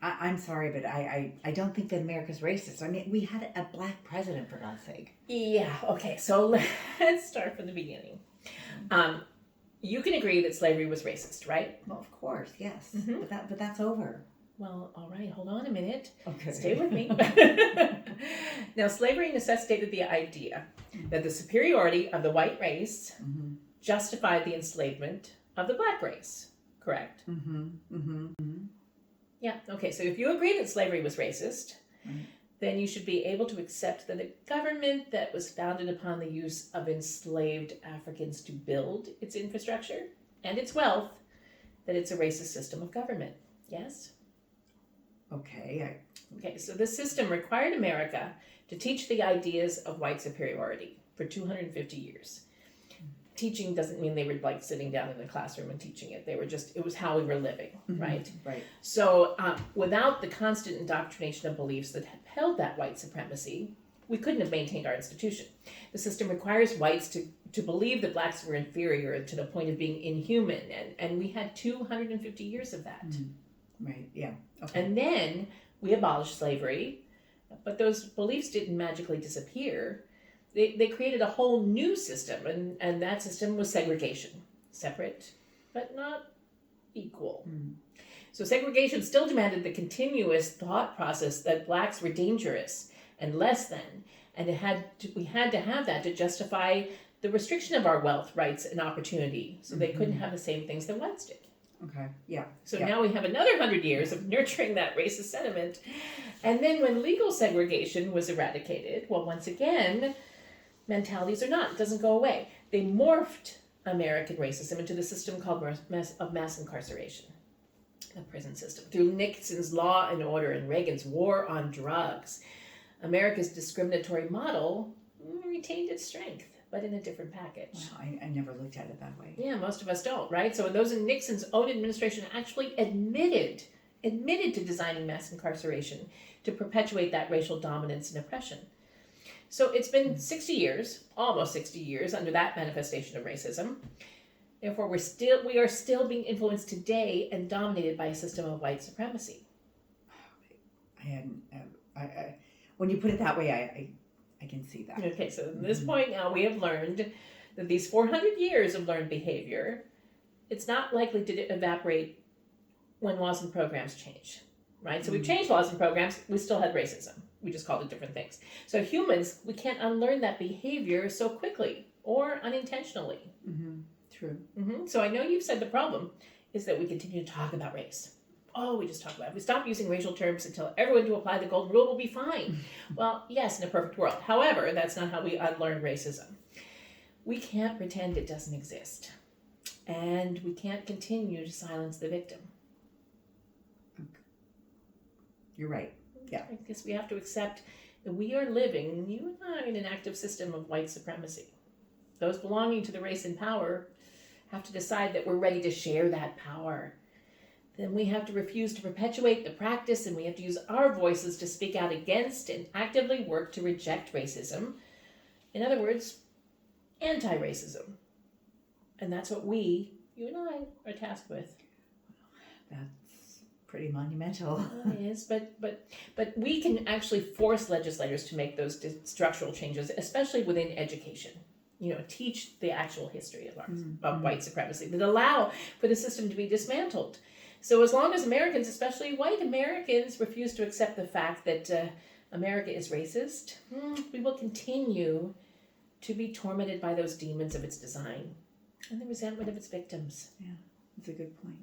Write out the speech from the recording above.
I'm sorry, but I don't think that America's racist. I mean, we had a black president, for God's sake. Yeah, okay, so let's start from the beginning. You can agree that slavery was racist, right? Well, of course, yes. Mhm. But that's over. Well, all right, hold on a minute. Okay. Stay with me. Now, slavery necessitated the idea that the superiority of the white race Mm-hmm. justified the enslavement of the black race, correct? Mm-hmm. Mm-hmm. Mm-hmm. Yeah, okay, so if you agree that slavery was racist, Right. then you should be able to accept that a government that was founded upon the use of enslaved Africans to build its infrastructure and its wealth, that it's a racist system of government. Yes? Okay. Okay, so this system required America to teach the ideas of white superiority for 250 years. Teaching doesn't mean they were like sitting down in the classroom and teaching it. They were just, it was how we were living, right? Right. So without the constant indoctrination of beliefs that upheld that white supremacy, we couldn't have maintained our institution. The system requires whites to believe that blacks were inferior to the point of being inhuman, and we had 250 years of that. Right. Yeah. Okay. And then we abolished slavery, but those beliefs didn't magically disappear. They created a whole new system, and that system was segregation. Separate, but not equal. So segregation still demanded the continuous thought process that blacks were dangerous and less than, and we had to have that to justify the restriction of our wealth, rights, and opportunity, so they couldn't have the same things that whites did. Okay. Yeah. So Yeah. now we have another 100 years of nurturing that racist sentiment. And then when legal segregation was eradicated, well, once again, mentalities are not. It doesn't go away. They morphed American racism into the system called mass incarceration, the prison system. Through Nixon's law and order and Reagan's war on drugs, America's discriminatory model retained its strength, but in a different package. Wow, I never looked at it that way. Yeah, most of us don't, right? So those in Nixon's own administration actually admitted to designing mass incarceration to perpetuate that racial dominance and oppression. So it's been 60 years, almost 60 years, under that manifestation of racism. Therefore, we are still being influenced today and dominated by a system of white supremacy. I hadn't. When you put it that way, I can see that. Okay, so at this point now, we have learned that these 400 years of learned behavior, it's not likely to evaporate when laws and programs change, right? So we've changed laws and programs, we still had racism. We just called it different things. So humans, we can't unlearn that behavior so quickly or unintentionally. True. So I know you've said the problem is that we continue to talk about race. Oh, we just talk about it. We stop using racial terms and tell everyone to apply the golden rule, will be fine. Well, yes, in a perfect world. However, that's not how we unlearn racism. We can't pretend it doesn't exist. And we can't continue to silence the victim. You're right. Yeah. I guess we have to accept that we are living, you and I, in an active system of white supremacy. Those belonging to the race in power have to decide that we're ready to share that power. Then we have to refuse to perpetuate the practice, and we have to use our voices to speak out against and actively work to reject racism. In other words, anti-racism. And that's what you and I, are tasked with. That's pretty monumental. It is, but we can actually force legislators to make those structural changes, especially within education. Teach the actual history of white supremacy that allow for the system to be dismantled. So as long as Americans, especially white Americans, refuse to accept the fact that America is racist, we will continue to be tormented by those demons of its design and the resentment of its victims. Yeah, that's a good point.